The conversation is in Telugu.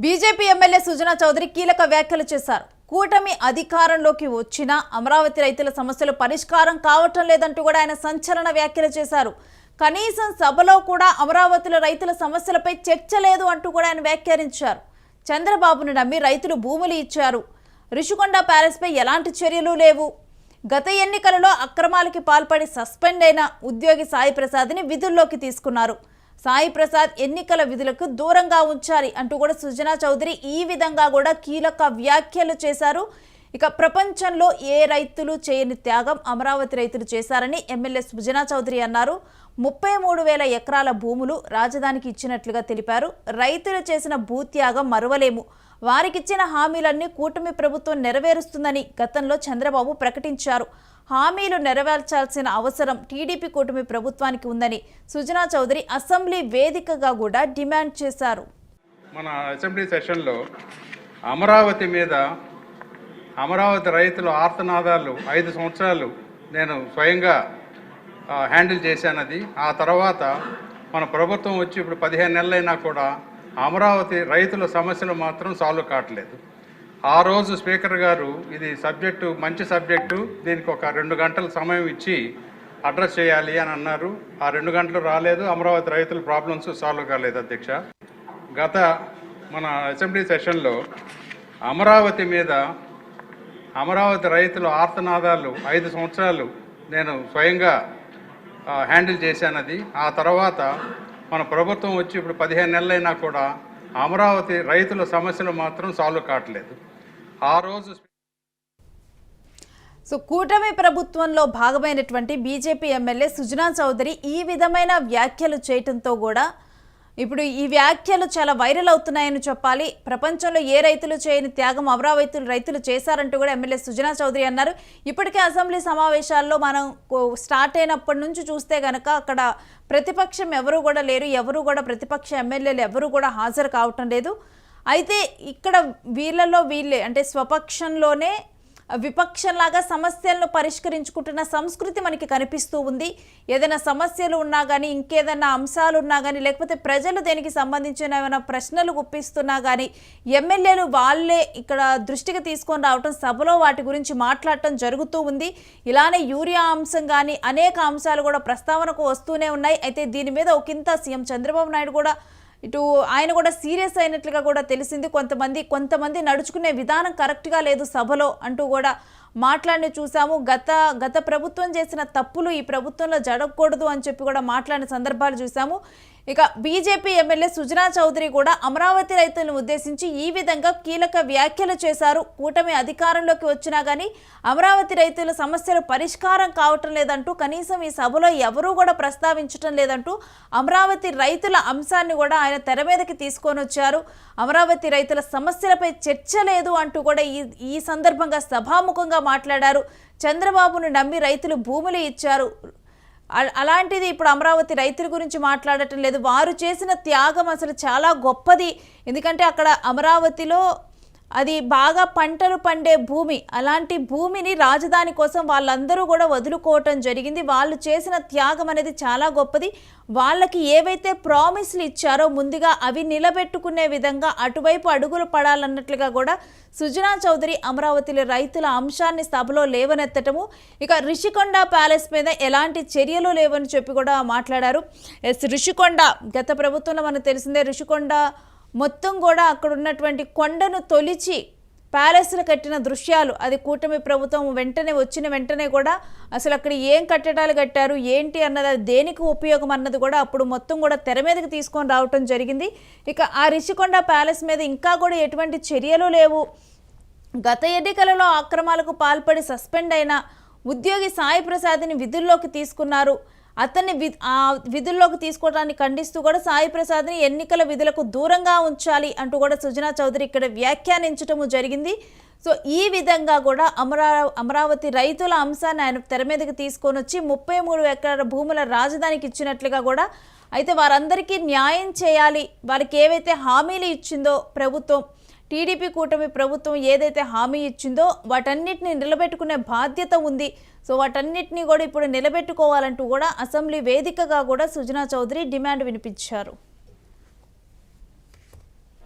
బీజేపీ ఎమ్మెల్యే సుజనా చౌదరి కీలక వ్యాఖ్యలు చేశారు. కూటమి అధికారంలోకి వచ్చినా అమరావతి రైతుల సమస్యలు పరిష్కారం కావటం లేదంటూ కూడా ఆయన సంచలన వ్యాఖ్యలు చేశారు. కనీసం సభలో కూడా అమరావతిలో రైతుల సమస్యలపై చర్చ లేదు అంటూ కూడా ఆయన వ్యాఖ్యానించారు. చంద్రబాబును నమ్మి రైతులు భూములు ఇచ్చారు. రిషికొండ ప్యాలెస్పై ఎలాంటి చర్యలు లేవు. గత ఎన్నికలలో అక్రమాలకి పాల్పడి సస్పెండ్ అయిన ఉద్యోగి సాయి ప్రసాద్ని విధుల్లోకి తీసుకున్నారు. సాయి ప్రసాద్ ఎన్నికల విధులకు దూరంగా ఉంచాలి అంటూ కూడా సుజనా చౌదరి ఈ విధంగా కూడా కీలక వ్యాఖ్యలు చేశారు. ఇక ప్రపంచంలో ఏ రైతులు చేయని త్యాగం అమరావతి రైతులు చేశారని ఎమ్మెల్యే సుజనా చౌదరి అన్నారు. 33,000 ఎకరాల భూములు రాజధానికి ఇచ్చినట్లుగా తెలిపారు. రైతులు చేసిన భూత్యాగం మరువలేము. వారికిచ్చిన హామీలన్నీ కూటమి ప్రభుత్వం నెరవేరుస్తుందని గతంలో చంద్రబాబు ప్రకటించారు. హామీలు నెరవేర్చాల్సిన అవసరం టీడీపీ కూటమి ప్రభుత్వానికి ఉందని సుజనా చౌదరి అసెంబ్లీ వేదికగా కూడా డిమాండ్ చేశారు. మన అసెంబ్లీ సెషన్లో అమరావతి రైతుల ఆర్తనాదాలు 5 సంవత్సరాలు నేను స్వయంగా హ్యాండిల్ చేశానది. ఆ తర్వాత మన ప్రభుత్వం వచ్చి ఇప్పుడు 15 నెలలైనా కూడా అమరావతి రైతుల సమస్యలు మాత్రం సాల్వ్ కావట్లేదు. ఆ రోజు స్పీకర్ గారు ఇది మంచి సబ్జెక్టు, దీనికి ఒక 2 గంటల సమయం ఇచ్చి అడ్రస్ చేయాలి అని అన్నారు. ఆ 2 గంటలు రాలేదు. అమరావతి రైతుల ప్రాబ్లమ్స్ సాల్వ్ కాలేదు అధ్యక్ష. మన అసెంబ్లీ సెషన్లో అమరావతి రైతుల ఆర్తనాదాలు 5 సంవత్సరాలు నేను స్వయంగా హ్యాండిల్ చేశానది. ఆ తర్వాత మన ప్రభుత్వం వచ్చి ఇప్పుడు 15 నెలలైనా కూడా అమరావతి రైతుల సమస్యలు మాత్రం సాల్వ్ కావట్లేదు. ఆ రోజు కూటమి ప్రభుత్వంలో భాగమైనటువంటి బీజేపీ ఎమ్మెల్యే సుజనా చౌదరి ఈ విధమైన వ్యాఖ్యలు చేయటంతో కూడా ఇప్పుడు ఈ వ్యాఖ్యలు చాలా వైరల్ అవుతున్నాయని చెప్పాలి. ప్రపంచంలో ఏ రైతులు చేయని త్యాగం అమరావతి రైతులు చేశారంటూ కూడా ఎమ్మెల్యే సుజనా చౌదరి అన్నారు. ఇప్పటికే అసెంబ్లీ సమావేశాల్లో మనం స్టార్ట్ అయినప్పటి నుంచి చూస్తే కనుక అక్కడ ప్రతిపక్షం ఎవరు కూడా లేరు. ఎవరు కూడా ప్రతిపక్ష ఎమ్మెల్యేలు ఎవరు కూడా హాజరు కావటం లేదు. అయితే ఇక్కడ వీళ్ళే అంటే స్వపక్షంలోనే విపక్షంలాగా సమస్యలను పరిష్కరించుకుంటున్న సంస్కృతి మనకి కనిపిస్తూ ఉంది. ఏదైనా సమస్యలు ఉన్నా కానీ, ఇంకేదైనా అంశాలు ఉన్నా కానీ, లేకపోతే ప్రజలు దేనికి సంబంధించిన ఏమైనా ప్రశ్నలు గుప్పిస్తున్నా కానీ ఎమ్మెల్యేలు వాళ్ళే ఇక్కడ దృష్టికి తీసుకొని రావటం, సభలో వాటి గురించి మాట్లాడటం జరుగుతూ ఉంది. ఇలానే యూరియా అంశం కానీ అనేక అంశాలు కూడా ప్రస్తావనకు వస్తూనే ఉన్నాయి. అయితే దీని మీద ఒకంత సీఎం చంద్రబాబు నాయుడు కూడా ఆయన కూడా సీరియస్ అయినట్లుగా కూడా తెలిసింది. కొంతమంది నడుచుకునే విధానం కరెక్ట్గా లేదు సభలో అంటూ కూడా మాట్లాడిన చూసాము. గత ప్రభుత్వం చేసిన తప్పులు ఈ ప్రభుత్వంలో జరగకూడదు అని చెప్పి కూడా మాట్లాడిన సందర్భాలు చూసాము. ఇక బీజేపీ ఎమ్మెల్యే సుజనా చౌదరి కూడా అమరావతి రైతులను ఉద్దేశించి ఈ విధంగా కీలక వ్యాఖ్యలు చేశారు. కూటమి అధికారంలోకి వచ్చినా కానీ అమరావతి రైతుల సమస్యలు పరిష్కారం కావటం లేదంటూ, కనీసం ఈ సభలో ఎవరూ కూడా ప్రస్తావించటం లేదంటూ అమరావతి రైతుల అంశాన్ని కూడా ఆయన తెర మీదకి తీసుకొని వచ్చారు. అమరావతి రైతుల సమస్యలపై చర్చ లేదు అంటూ కూడా ఈ సందర్భంగా సభాముఖంగా మాట్లాడారు. చంద్రబాబును నమ్మి రైతులు భూములు ఇచ్చారు. అలాంటిది ఇప్పుడు అమరావతి రైతుల గురించి మాట్లాడటం లేదు. వారు చేసిన త్యాగం అసలు చాలా గొప్పది. ఎందుకంటే అక్కడ అమరావతిలో అది బాగా పంటలు పండే భూమి. అలాంటి భూమిని రాజధాని కోసం వాళ్ళందరూ కూడా వదులుకోవటం జరిగింది. వాళ్ళు చేసిన త్యాగం అనేది చాలా గొప్పది. వాళ్ళకి ఏవైతే ప్రామిస్లు ఇచ్చారో ముందుగా అవి నిలబెట్టుకునే విధంగా అటువైపు అడుగులు పడాలన్నట్లుగా కూడా సుజనా చౌదరి అమరావతిలో రైతుల అంశాన్ని సభలో లేవనెత్తటము. ఇక రిషికొండ ప్యాలెస్ మీద ఎలాంటి చర్యలు లేవని చెప్పి కూడా మాట్లాడారు. రిషికొండ గత ప్రభుత్వంలో మనకు తెలిసిందే. రిషికొండ మొత్తం కూడా అక్కడ ఉన్నటువంటి కొండను తొలిచి ప్యాలెస్లు కట్టిన దృశ్యాలు, అది కూటమి ప్రభుత్వం వచ్చిన వెంటనే కూడా అసలు అక్కడ ఏం కట్టడాలు కట్టారు ఏంటి అన్నది, అది దేనికి ఉపయోగం అన్నది కూడా అప్పుడు మొత్తం కూడా తెర మీదకి తీసుకొని రావటం జరిగింది. ఇక ఆ రిషికొండ ప్యాలెస్ మీద ఇంకా కూడా ఎటువంటి చర్యలు లేవు. గత ఎన్నికలలో అక్రమాలకు పాల్పడి సస్పెండ్ అయిన ఉద్యోగి సాయి ప్రసాద్ని విధుల్లోకి తీసుకున్నారు. అతన్ని విధుల్లోకి తీసుకోవడాన్ని ఖండిస్తూ కూడా సాయి ప్రసాద్ని ఎన్నికల విధులకు దూరంగా ఉంచాలి అంటూ కూడా సుజనా చౌదరి ఇక్కడ వ్యాఖ్యానించటము జరిగింది. సో ఈ విధంగా కూడా అమరావతి రైతుల అంశాన్ని ఆయన తెర మీదకి తీసుకొని వచ్చి 33 ఎకరాల భూముల రాజధానికి ఇచ్చినట్లుగా కూడా, అయితే వారందరికీ న్యాయం చేయాలి. వారికి ఏవైతే హామీలు ఇచ్చిందో ప్రభుత్వం, టీడీపీ కూటమి ప్రభుత్వం ఏదైతే హామీ ఇచ్చిందో వాటన్నిటిని నిలబెట్టుకునే బాధ్యత ఉంది. సో వాటన్నిటిని కూడా ఇప్పుడు నిలబెట్టుకోవాలంటూ కూడా అసెంబ్లీ వేదికగా కూడా సుజనా చౌదరి డిమాండ్ వినిపించారు.